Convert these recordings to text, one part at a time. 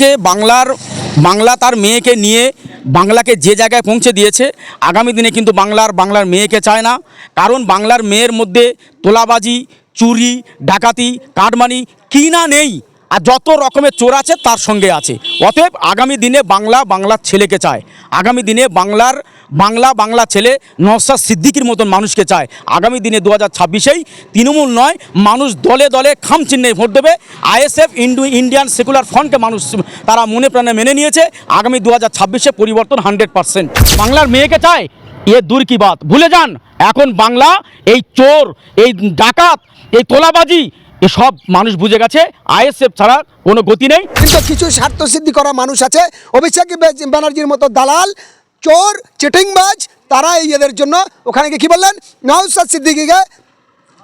যে বাংলা তার মেয়েকে নিয়ে বাংলাকে যে জায়গায় পৌঁছে দিয়েছে, আগামী দিনে কিন্তু বাংলার মেয়েকে চায় না। কারণ বাংলার মেয়ের মধ্যে তোলাবাজি, চুরি, ডাকাতি, কাটমানি কি না নেই, আর যত রকমের চোর আছে তার সঙ্গে আছে। অতএব আগামী দিনে বাংলার ছেলেকে চায়। আগামী দিনে বাংলা ছেলে নওশাদ সিদ্দিকীর মতন মানুষকে চায়। আগামী দিনে 2026-এই তৃণমূল নয়, মানুষ দলে দলে খাম চিহ্নে ভোট দেবে। আইএসএফ ইন্ডিয়ান সেকুলার ফ্রন্টকে মানুষ তারা মনে প্রাণে মেনে নিয়েছে। আগামী 2026-এ পরিবর্তন 100%। বাংলার মেয়েকে চায়, এ দূর কি বাত। ভুলে যান, এখন বাংলা এই চোর, এই ডাকাত, এই তোলাবাজি এসব মানুষ বুঝে গেছে। আইএসএফ ছাড়া কোনো গতি নেই। কিন্তু কিছু স্বার্থসিদ্ধি করা মানুষ আছে, অভিষেক ব্যানার্জির মতো দালাল, চোর, চিটিংবাজ, তারা এদের জন্য ওখানে গিয়ে কী বললেন, নওশাদ সিদ্দিকীকে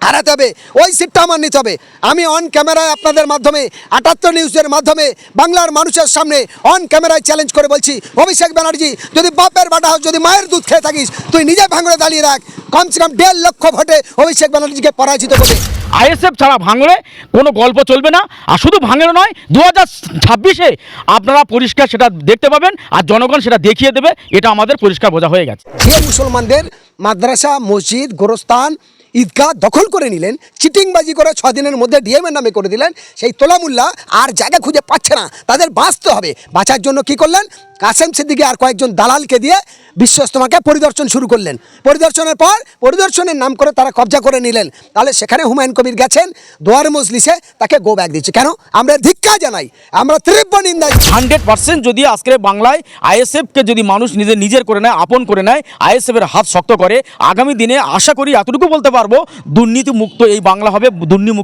হারাতে হবে, ওই সিটটা আমার নিতে হবে। আমি অন ক্যামেরায় আপনাদের মাধ্যমে 78 নিউজের মাধ্যমে বাংলার মানুষের সামনে অন ক্যামেরায় চ্যালেঞ্জ করে বলছি, অভিষেক ব্যানার্জি যদি বাপের বাটা হোক, যদি মায়ের দুধ খেয়ে থাকিস, তুই নিজে ভাঙড়ে দাঁড়িয়ে রাখ, কমসে কম 1.5 লক্ষ ভোটে অভিষেক ব্যানার্জিকে পরাজিত করবে। আইএসএফ ছাড়া ভাঙড়ে কোনো গল্প চলবে না। আর শুধু ভাঙড়ে নয়, 2026-এ আপনারা পরিষ্কার সেটা দেখতে পাবেন, আর জনগণ সেটা দেখিয়ে দেবে। এটা আমাদের পরিষ্কার বোঝা হয়ে গেছে। যে মুসলমানদের মাদ্রাসা, মসজিদ, গোরস্থান, ঈদগাহ দখল করে নিলেন, চিটিংবাজি করে 6 দিনের মধ্যে ডিএমের নামে করে দিলেন, সেই তোলামুল্লা আর জায়গা খুঁজে পাচ্ছে না, তাদের বাঁচতে হবে। বাঁচার জন্য কি করলেন, কাসেম সিদ্দিকী আর কয়েকজন দালালকে দিয়ে বিশ্ব ইজতেমাকে পরিদর্শন শুরু করলেন। পরিদর্শনের পর পরিদর্শনের নাম করে তারা কবজা করে নিলেন। তাহলে সেখানে হুমায়ুন কবির গেছেন দোয়ার মজলিসে, তাকে গো ব্যাক দিচ্ছে কেন? আমরা ধিক্কার জানাই, আমরা তীব্র নিন্দা। 100% যদি আজকে বাংলায় আইএসএফকে যদি মানুষ নিজের করে নেয়, আপন করে নেয়, আইএসএফের হাত শক্ত করে, আগামী দিনে আশা করি এতটুকু বলতে পারবো, দুর্নীতি মুক্ত এই বাংলা হবে, দুর্নীতি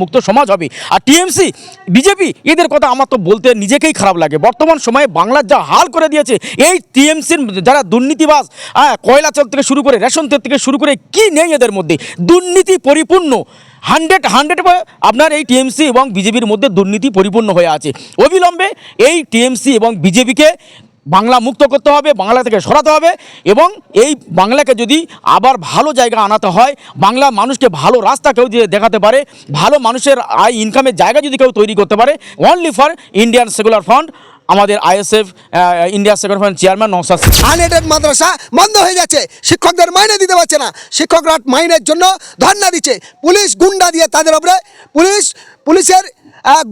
মুক্ত সমাজ হবে। আর টিএমসি, বিজেপি, এদের কথা আমার তো বলতে নিজেকেই খারাপ লাগে। বর্তমান সময়ে বাংলার যা হাল করে দিয়েছে এই টিএমসির যারা দুর্নীতিবাজ, কয়লা চাল থেকে শুরু করে রেশন তেল থেকে শুরু করে কি নেই এদের মধ্যে, দুর্নীতি পরিপূর্ণ। 100 আপনার এই টিএমসি এবং বিজেপির মধ্যে দুর্নীতি পরিপূর্ণ হয়ে আছে। অবিলম্বে এই টিএমসি এবং বিজেপিকে বাংলা মুক্ত করতে হবে, বাংলা থেকে সরাতে হবে, এবং এই বাংলাকে যদি আবার ভালো জায়গা আনাতে হয়, বাংলা মানুষকে ভালো রাস্তা কেউ যে দেখাতে পারে, ভালো মানুষের আয় ইনকামের জায়গা যদি কেউ তৈরি করতে পারে, only for Indian secular front, আমাদের ISF India secular front chairman Naushad. Unaided মাদ্রাসা বন্ধ হয়ে যাচ্ছে, শিক্ষকদের মাইনে দিতে পারছে না, শিক্ষকরা মাইনের জন্য ধর্ণা দিচ্ছে। পুলিশ গুন্ডা দিয়ে তাদের উপরে পুলিশের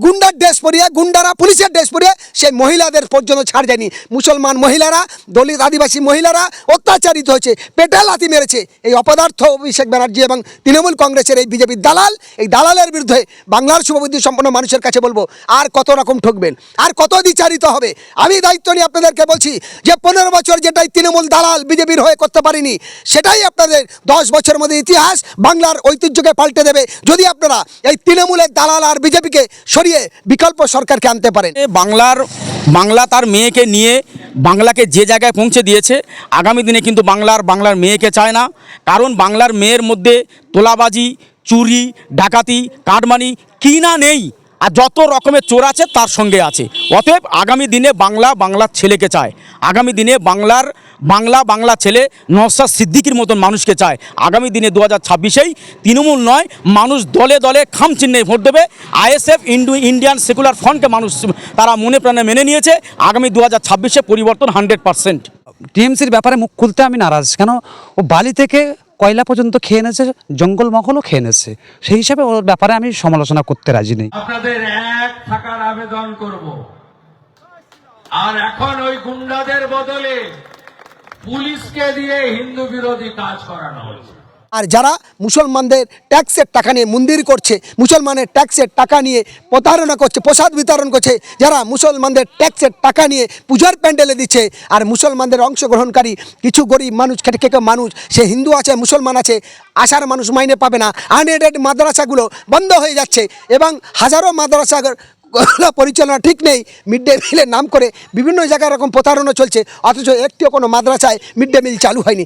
গুন্ডার ড্রেস পরিয়ে, গুন্ডারা পুলিশের ড্রেস পরিয়ে সেই মহিলাদের পর্যন্ত ছাড় যায়নি। মুসলমান মহিলারা, দলিত আদিবাসী মহিলারা অত্যাচারিত হয়েছে, পেটে লাথি মেরেছে। এই অপদার্থ অভিষেক ব্যানার্জি এবং তৃণমূল কংগ্রেসের এই বিজেপির দালাল, এই দালালের বিরুদ্ধে বাংলার শুভবুদ্ধি সম্পন্ন মানুষের কাছে বলবো, আর কত রকম ঠকবেন, আর কত দ্বিচারিত হবে। আমি দায়িত্ব নিয়ে আপনাদেরকে বলছি যে 15 বছর যেটাই তৃণমূল দালাল বিজেপির হয়ে করতে পারিনি, সেটাই আপনাদের 10 বছরের মধ্যে ইতিহাস বাংলার ঐতিহ্যকে পাল্টে দেবে, যদি আপনারা এই তৃণমূলের দালাল আর বিজেপিকে সরিয়ে বিকল্প সরকারকে আনতে পারেন। বাংলা তার মেয়েকে নিয়ে বাংলাকে যে জায়গায় পৌঁছে দিয়েছে, আগামী দিনে কিন্তু বাংলার মেয়েকে চায় না। কারণ বাংলার মেয়ের মধ্যে তোলাবাজি, চুরি, ডাকাতি, কাটমানি কি না নেই, আর যত রকমের চোর আছে তার সঙ্গে আছে। অতএব আগামী দিনে বাংলার ছেলেকে চায়। আগামী দিনে বাংলা ছেলে নওশাদ সিদ্দিকীর মতন মানুষকে চায়। আগামী দিনে 2026-এই তৃণমূল নয়, মানুষ দলে দলে খাম চিহ্নে ভোট দেবে। আইএসএফ ইন্ডিয়ান সেকুলার ফ্রন্টকে মানুষ তারা মনে প্রাণে মেনে নিয়েছে। আগামী 2026-এ পরিবর্তন 100%। টিএমসির ব্যাপারে মুখ খুলতে আমি নারাজ, কেন ও বালি থেকে কয়লা পর্যন্ত খেয়ে নেছে, জঙ্গলমহলও খেয়ে নেছে, সেই হিসাবে ওর ব্যাপারে আমি সমালোচনা করতে রাজি নেই। আপনাদের এক থাকার আবেদন করব, আর এখন ওই গুন্ডাদের বদলে পুলিশকে দিয়ে হিন্দু বিরোধী কাজ করানো হচ্ছে। আর যারা মুসলমানদের ট্যাক্সের টাকা নিয়ে মন্দির করছে, মুসলমানের ট্যাক্সের টাকা নিয়ে প্রতারণা করছে, প্রসাদ বিতরণ করছে, যারা মুসলমানদের ট্যাক্সের টাকা নিয়ে পূজার প্যান্ডেলে দিচ্ছে, আর মুসলমানদের অংশগ্রহণকারী কিছু গরিব মানুষ, খেটে মানুষ, সে হিন্দু আছে, মুসলমান আছে, আশার মানুষ মাইনে পাবে না। আনএডেড মাদ্রাসাগুলো বন্ধ হয়ে যাচ্ছে, এবং হাজারো মাদ্রাসা পরিচালনা ঠিক নেই। মিড ডে মিলের নাম করে বিভিন্ন জায়গায় এরকম প্রতারণা চলছে, অথচ একটিও কোনো মাদ্রাসায় মিড ডে মিল চালু হয়নি।